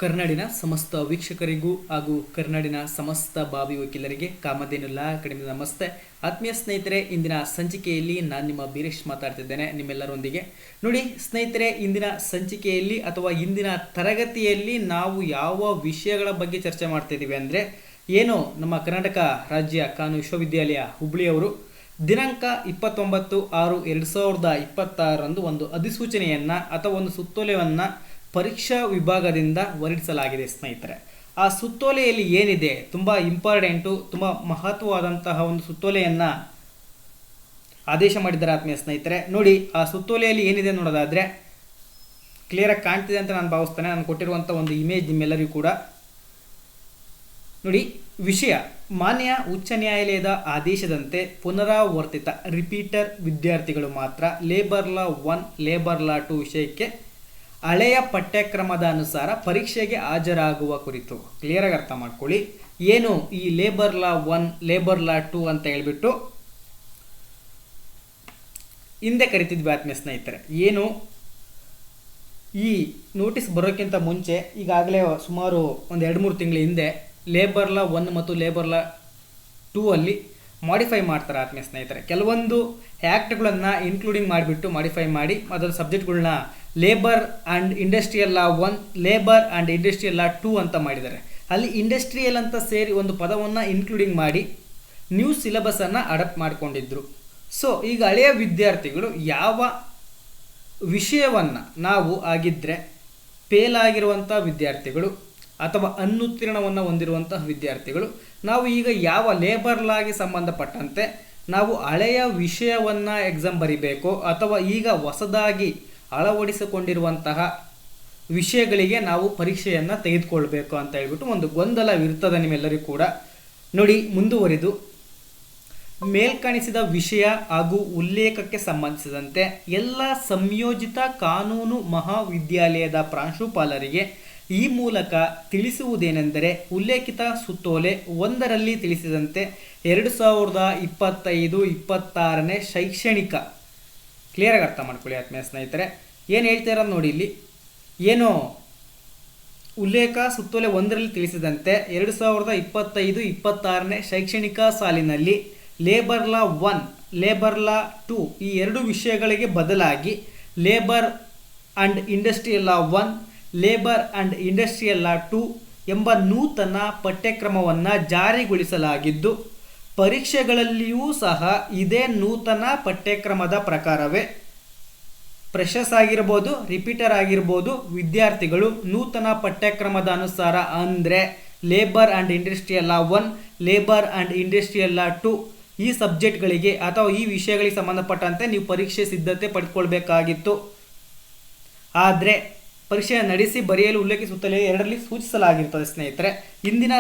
ಕರ್ನಾಡಿನ ಸಮಸ್ತ ವೀಕ್ಷಕರಿಗೂ ಹಾಗೂ ಕರ್ನಾಡಿನ ಸಮಸ್ತ ಭಾವಿ ವಕೀಲರಿಗೆ ಕಾಮಧೇನು ಲಾ ಅಕಾಡೆಮಿ ನಮಸ್ತೆ. ಆತ್ಮೀಯ ಸ್ನೇಹಿತರೆ, ಇಂದಿನ ಸಂಚಿಕೆಯಲ್ಲಿ ನಾನು ನಿಮ್ಮ ಬೀರೇಶ್ ಮಾತಾಡ್ತಿದ್ದೇನೆ ನಿಮ್ಮೆಲ್ಲರೊಂದಿಗೆ. ನೋಡಿ ಸ್ನೇಹಿತರೆ, ಇಂದಿನ ಸಂಚಿಕೆಯಲ್ಲಿ ಅಥವಾ ಇಂದಿನ ತರಗತಿಯಲ್ಲಿ ನಾವು ಯಾವ ವಿಷಯಗಳ ಬಗ್ಗೆ ಚರ್ಚೆ ಮಾಡ್ತಿದ್ದೀವಿ ಅಂದರೆ, ಏನು ನಮ್ಮ ಕರ್ನಾಟಕ ರಾಜ್ಯ ಕಾನೂನು ವಿಶ್ವವಿದ್ಯಾಲಯ ಹುಬ್ಬಳ್ಳಿಯವರು ದಿನಾಂಕ 29/6/2026 ಒಂದು ಅಧಿಸೂಚನೆಯನ್ನು ಅಥವಾ ಒಂದು ಸುತ್ತೋಲೆಯನ್ನು ಪರೀಕ್ಷಾ ವಿಭಾಗದಿಂದ ಹೊರಡಿಸಲಾಗಿದೆ ಸ್ನೇಹಿತರೆ. ಆ ಸುತ್ತೋಲೆಯಲ್ಲಿ ಏನಿದೆ, ತುಂಬ ಇಂಪಾರ್ಟೆಂಟು, ತುಂಬ ಮಹತ್ವವಾದಂತಹ ಒಂದು ಸುತ್ತೋಲೆಯನ್ನು ಆದೇಶ ಮಾಡಿದ್ದಾರೆ ಆತ್ಮೀಯ ಸ್ನೇಹಿತರೆ. ನೋಡಿ, ಆ ಸುತ್ತೋಲೆಯಲ್ಲಿ ಏನಿದೆ ನೋಡೋದಾದರೆ ಕ್ಲಿಯರಾಗಿ ಕಾಣ್ತಿದೆ ಅಂತ ನಾನು ಭಾವಿಸ್ತೇನೆ. ನಾನು ಕೊಟ್ಟಿರುವಂಥ ಒಂದು ಇಮೇಜ್ ನಿಮ್ಮೆಲ್ಲರಿಗೂ ಕೂಡ ನೋಡಿ. ವಿಷಯ: ಮಾನ್ಯ ಉಚ್ಚ ನ್ಯಾಯಾಲಯದ ಆದೇಶದಂತೆ ಪುನರಾವರ್ತಿತ ರಿಪೀಟರ್ ವಿದ್ಯಾರ್ಥಿಗಳು ಮಾತ್ರ ಲೇಬರ್ ಲಾ 1, ಲೇಬರ್ ಲಾ 2 ವಿಷಯಕ್ಕೆ ಹಳೆಯ ಪಠ್ಯಕ್ರಮದ ಅನುಸಾರ ಪರೀಕ್ಷೆಗೆ ಹಾಜರಾಗುವ ಕುರಿತು ಕ್ಲಿಯರಾಗಿ ಅರ್ಥ ಮಾಡ್ಕೊಳ್ಳಿ. ಏನು ಈ ಲೇಬರ್ ಲಾ 1, ಲೇಬರ್ ಲಾ 2 ಅಂತ ಹೇಳ್ಬಿಟ್ಟು ಹಿಂದೆ ಕರಿತಿದ್ವಿ ಆತ್ಮೀಯ ಸ್ನೇಹಿತರೆ. ಏನು ಈ ನೋಟಿಸ್ ಬರೋಕ್ಕಿಂತ ಮುಂಚೆ ಈಗಾಗಲೇ ಸುಮಾರು ಒಂದು 2-3 ತಿಂಗಳ ಹಿಂದೆ ಲೇಬರ್ ಲಾ 1 ಮತ್ತು ಲೇಬರ್ ಲಾ 2 ಅಲ್ಲಿ ಮಾಡಿಫೈ ಮಾಡ್ತಾರೆ ಆತ್ಮೀಯ ಸ್ನೇಹಿತರೆ. ಕೆಲವೊಂದು ಆ್ಯಕ್ಟ್ಗಳನ್ನು ಇನ್ಕ್ಲೂಡಿಂಗ್ ಮಾಡಿಬಿಟ್ಟು ಮಾಡಿಫೈ ಮಾಡಿ ಅದರ ಸಬ್ಜೆಕ್ಟ್ಗಳನ್ನ labour and industrial law 1, labour and industrial law 2 ಅಂತ ಮಾಡಿದ್ದಾರೆ. ಅಲ್ಲಿ ಇಂಡಸ್ಟ್ರಿಯಲ್ ಅಂತ ಸೇರಿ ಒಂದು ಪದವನ್ನು ಇನ್ಕ್ಲೂಡಿಂಗ್ ಮಾಡಿ ನ್ಯೂ ಸಿಲೆಬಸನ್ನು ಅಡಾಪ್ಟ್ ಮಾಡಿಕೊಂಡಿದ್ರು. ಸೊ ಈಗ ಹಳೆಯ ವಿದ್ಯಾರ್ಥಿಗಳು ಯಾವ ವಿಷಯವನ್ನು ನಾವು ಆಗಿದ್ದರೆ ಫೇಲ್ ಆಗಿರುವಂಥ ವಿದ್ಯಾರ್ಥಿಗಳು ಅಥವಾ ಅನುತ್ತೀರ್ಣವನ್ನು ಹೊಂದಿರುವಂತಹ ವಿದ್ಯಾರ್ಥಿಗಳು, ನಾವು ಈಗ ಯಾವ ಲೇಬರ್ ಲಾಗೆ ಸಂಬಂಧಪಟ್ಟಂತೆ ನಾವು ಹಳೆಯ ವಿಷಯವನ್ನು ಎಕ್ಸಾಮ್ ಬರಿಬೇಕು ಅಥವಾ ಈಗ ಹೊಸದಾಗಿ ಅಳವಡಿಸಿಕೊಂಡಿರುವಂತಹ ವಿಷಯಗಳಿಗೆ ನಾವು ಪರೀಕ್ಷೆಯನ್ನು ತೆಗೆದುಕೊಳ್ಬೇಕು ಅಂತ ಹೇಳ್ಬಿಟ್ಟು ಒಂದು ಗೊಂದಲವಿರ್ತದೆ ನಿಮ್ಮೆಲ್ಲರಿಗೂ ಕೂಡ. ನೋಡಿ, ಮುಂದುವರಿದು ಮೇಲ್ಕಾಣಿಸಿದ ವಿಷಯ ಹಾಗೂ ಉಲ್ಲೇಖಕ್ಕೆ ಸಂಬಂಧಿಸಿದಂತೆ ಎಲ್ಲ ಸಂಯೋಜಿತ ಕಾನೂನು ಮಹಾವಿದ್ಯಾಲಯದ ಪ್ರಾಂಶುಪಾಲರಿಗೆ ಈ ಮೂಲಕ ತಿಳಿಸುವುದೇನೆಂದರೆ, ಉಲ್ಲೇಖಿತ ಸುತ್ತೋಲೆ 1ರಲ್ಲಿ ತಿಳಿಸಿದಂತೆ 2025-26ನೇ ಶೈಕ್ಷಣಿಕ ಕ್ಲಿಯರಾಗಿ ಅರ್ಥ ಮಾಡ್ಕೊಳ್ಳಿ ಆತ್ಮೀಯ ಸ್ನೇಹಿತರೆ. ಏನು ಹೇಳ್ತಾ ಇರೋದು ನೋಡಿ, ಇಲ್ಲಿ ಏನು ಉಲ್ಲೇಖ ಸುತ್ತೋಲೆ 1ರಲ್ಲಿ ತಿಳಿಸಿದಂತೆ 2025-26ನೇ ಶೈಕ್ಷಣಿಕ ಸಾಲಿನಲ್ಲಿ ಲೇಬರ್ ಲಾ 1, ಲೇಬರ್ ಲಾ 2 ಈ 2 ವಿಷಯಗಳಿಗೆ ಬದಲಾಗಿ labour and industrial law 1, labour and industrial law 2 ಎಂಬ ನೂತನ ಪಠ್ಯಕ್ರಮವನ್ನು ಜಾರಿಗೊಳಿಸಲಾಗಿದ್ದು, ಪರೀಕ್ಷೆಗಳಲ್ಲಿಯೂ ಸಹ ಇದೇ ನೂತನ ಪಠ್ಯಕ್ರಮದ ಪ್ರಕಾರವೇ ಫ್ರೆಷರ್ಸ್ ಆಗಿರ್ಬೋದು, ರಿಪೀಟರ್ ಆಗಿರ್ಬೋದು, ವಿದ್ಯಾರ್ಥಿಗಳು ನೂತನ ಪಠ್ಯಕ್ರಮದ ಅನುಸಾರ ಅಂದರೆ labour and industrial law 1, labour and industrial law 2 ಈ ಸಬ್ಜೆಕ್ಟ್ಗಳಿಗೆ ಅಥವಾ ಈ ವಿಷಯಗಳಿಗೆ ಸಂಬಂಧಪಟ್ಟಂತೆ ನೀವು ಪರೀಕ್ಷೆ ಸಿದ್ಧತೆ ಪಡೆದುಕೊಳ್ಬೇಕಾಗಿತ್ತು. ಆದರೆ ಪರೀಕ್ಷೆ ನಡೆಸಿ ಬರೆಯಲು ಉಲ್ಲೇಖಿತ ಸುತ್ತೋಲೆ 2ರಲ್ಲಿ ಸೂಚಿಸಲಾಗಿರ್ತದೆ ಸ್ನೇಹಿತರೆ ಇಂದಿನ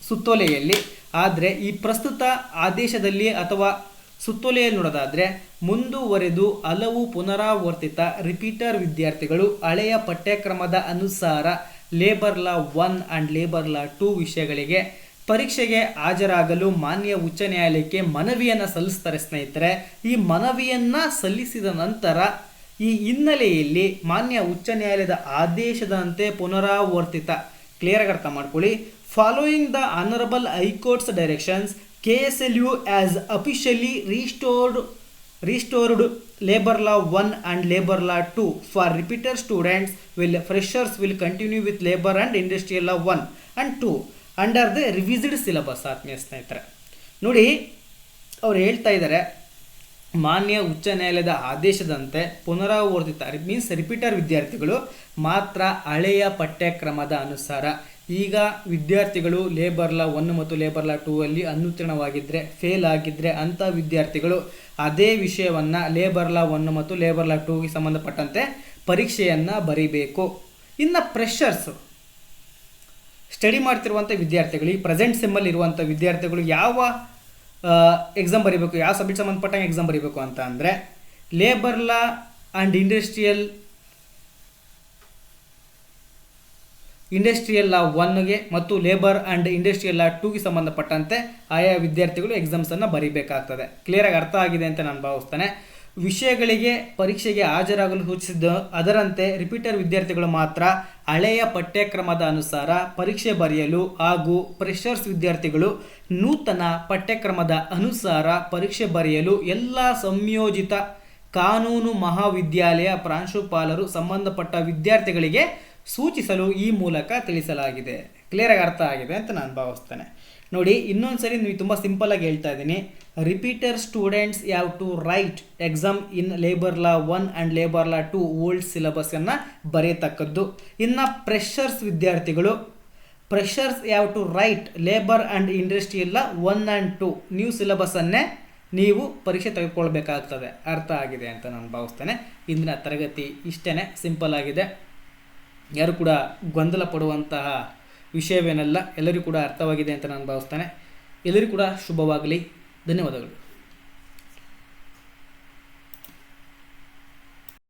ಸುತ್ತೋಲೆಯಲ್ಲಿ. ಆದರೆ ಈ ಪ್ರಸ್ತುತ ಆದೇಶದಲ್ಲಿ ಅಥವಾ ಸುತ್ತೋಲೆಯಲ್ಲಿ ನೋಡೋದಾದರೆ, ಮುಂದುವರೆದು ಹಲವು ಪುನರಾವರ್ತಿತ ರಿಪೀಟರ್ ವಿದ್ಯಾರ್ಥಿಗಳು ಹಳೆಯ ಪಠ್ಯಕ್ರಮದ ಅನುಸಾರ labour law 1 and labour law 2 ವಿಷಯಗಳಿಗೆ ಪರೀಕ್ಷೆಗೆ ಹಾಜರಾಗಲು ಮಾನ್ಯ ಉಚ್ಚ ನ್ಯಾಯಾಲಯಕ್ಕೆ ಮನವಿಯನ್ನು ಸಲ್ಲಿಸ್ತಾರೆ ಸ್ನೇಹಿತರೆ. ಈ ಮನವಿಯನ್ನು ಸಲ್ಲಿಸಿದ ನಂತರ ಈ ಹಿನ್ನೆಲೆಯಲ್ಲಿ ಮಾನ್ಯ ಉಚ್ಚ ನ್ಯಾಯಾಲಯದ ಆದೇಶದಂತೆ ಪುನರಾವರ್ತಿತ ಕ್ಲಿಯರಾಗಿ ಅರ್ಥ ಮಾಡ್ಕೊಳ್ಳಿ, following the honourable high courts directions, KSLU as officially restored labor law 1 and labor law 2 for repeater students, will freshers will continue with labor and industrial law 1 and 2 under the revised syllabus. ಆತ್ಮೀಯ ಸ್ನೇಹಿತರೆ ನೋಡಿ, ಅವ್ರು ಹೇಳ್ತಾ ಇದ್ದಾರೆ, ಮಾನ್ಯ ಉಚ್ಚ ನ್ಯಾಯಾಲಯದ ಆದೇಶದಂತೆ ಪುನರಾವರ್ತಿತ ಮೀನ್ಸ್ ರಿಪೀಟರ್ ವಿದ್ಯಾರ್ಥಿಗಳು ಮಾತ್ರ ಹಳೆಯ ಪಠ್ಯಕ್ರಮದ ಅನುಸಾರ. ಈಗ ವಿದ್ಯಾರ್ಥಿಗಳು ಲೇಬರ್ ಲಾ 1 ಮತ್ತು ಲೇಬರ್ ಲಾ 2 ಅಲ್ಲಿ ಅನುತ್ತೀರ್ಣವಾಗಿದ್ದರೆ, ಫೇಲ್ ಆಗಿದ್ದರೆ ಅಂಥ ವಿದ್ಯಾರ್ಥಿಗಳು ಅದೇ ವಿಷಯವನ್ನು ಲೇಬರ್ ಲಾ 1 ಮತ್ತು ಲೇಬರ್ ಲಾ 2ಗೆ ಸಂಬಂಧಪಟ್ಟಂತೆ ಪರೀಕ್ಷೆಯನ್ನು ಬರೀಬೇಕು. ಇನ್ನು ಫ್ರೆಷರ್ಸ್ ಸ್ಟಡಿ ಮಾಡ್ತಿರುವಂಥ ವಿದ್ಯಾರ್ಥಿಗಳು, ಈ ಪ್ರೆಸೆಂಟ್ ಸೆಮ್ಮಲ್ಲಿ ಇರುವಂಥ ವಿದ್ಯಾರ್ಥಿಗಳು ಯಾವ ಎಕ್ಸಾಮ್ ಬರೀಬೇಕು, ಯಾವ ಸಬ್ಜೆಕ್ಟ್ ಸಂಬಂಧಪಟ್ಟಂಗೆ ಎಕ್ಸಾಮ್ ಬರೀಬೇಕು ಅಂತ ಅಂದರೆ, ಲೇಬರ್ ಲಾ ಆ್ಯಂಡ್ ಇಂಡಸ್ಟ್ರಿಯಲ್ ಲಾ 1ಗೆ ಮತ್ತು ಲೇಬರ್ ಆ್ಯಂಡ್ ಇಂಡಸ್ಟ್ರಿಯಲ್ ಲಾ 2ಗೆ ಸಂಬಂಧಪಟ್ಟಂತೆ ಆಯಾ ವಿದ್ಯಾರ್ಥಿಗಳು ಎಕ್ಸಾಮ್ಸನ್ನು ಬರೀಬೇಕಾಗ್ತದೆ. ಕ್ಲಿಯರಾಗಿ ಅರ್ಥ ಆಗಿದೆ ಅಂತ ನಾನು ಭಾವಿಸ್ತೇನೆ. ವಿಷಯಗಳಿಗೆ ಪರೀಕ್ಷೆಗೆ ಹಾಜರಾಗಲು ಸೂಚಿಸಿದ ಅದರಂತೆ ರಿಪೀಟರ್ ವಿದ್ಯಾರ್ಥಿಗಳು ಮಾತ್ರ ಹಳೆಯ ಪಠ್ಯಕ್ರಮದ ಅನುಸಾರ ಪರೀಕ್ಷೆ ಬರೆಯಲು ಹಾಗೂ ಫ್ರೆಷರ್ಸ್ ವಿದ್ಯಾರ್ಥಿಗಳು ನೂತನ ಪಠ್ಯಕ್ರಮದ ಅನುಸಾರ ಪರೀಕ್ಷೆ ಬರೆಯಲು ಎಲ್ಲ ಸಂಯೋಜಿತ ಕಾನೂನು ಮಹಾವಿದ್ಯಾಲಯ ಪ್ರಾಂಶುಪಾಲರು ಸಂಬಂಧಪಟ್ಟ ವಿದ್ಯಾರ್ಥಿಗಳಿಗೆ ಸೂಚಿಸಲು ಈ ಮೂಲಕ ತಿಳಿಸಲಾಗಿದೆ. ಕ್ಲಿಯರಾಗಿ ಅರ್ಥ ಆಗಿದೆ ಅಂತ ನಾನು ಭಾವಿಸ್ತೇನೆ. ನೋಡಿ, ಇನ್ನೊಂದ್ಸರಿ ನೀವು ತುಂಬ ಸಿಂಪಲಾಗಿ ಹೇಳ್ತಾ ಇದ್ದೀನಿ. Repeater students have to write exam in labour law 1 and labour law 2 old ಸಿಲೆಬಸ್ಸನ್ನು ಬರೆಯತಕ್ಕದ್ದು. ಇನ್ನು freshers have to write labour and industrial law 1 and 2 new ಸಿಲೆಬಸ್ಸನ್ನೇ ನೀವು ಪರೀಕ್ಷೆ ತೆಗೆದುಕೊಳ್ಬೇಕಾಗ್ತದೆ. ಅರ್ಥ ಆಗಿದೆ ಅಂತ ನಾನು ಭಾವಿಸ್ತೇನೆ. ಇಂದಿನ ತರಗತಿ ಇಷ್ಟೇ, ಸಿಂಪಲ್ ಆಗಿದೆ. ಯಾರು ಕೂಡ ಗೊಂದಲ ಪಡುವಂತಹ ವಿಷಯವೇನಲ್ಲ. ಎಲ್ಲರಿಗೂ ಕೂಡ ಅರ್ಥವಾಗಿದೆ ಅಂತ ನಾನು ಭಾವಿಸ್ತೇನೆ. ಎಲ್ಲರಿಗೂ ಕೂಡ ಶುಭವಾಗಲಿ. ಧನ್ಯವಾದಗಳು.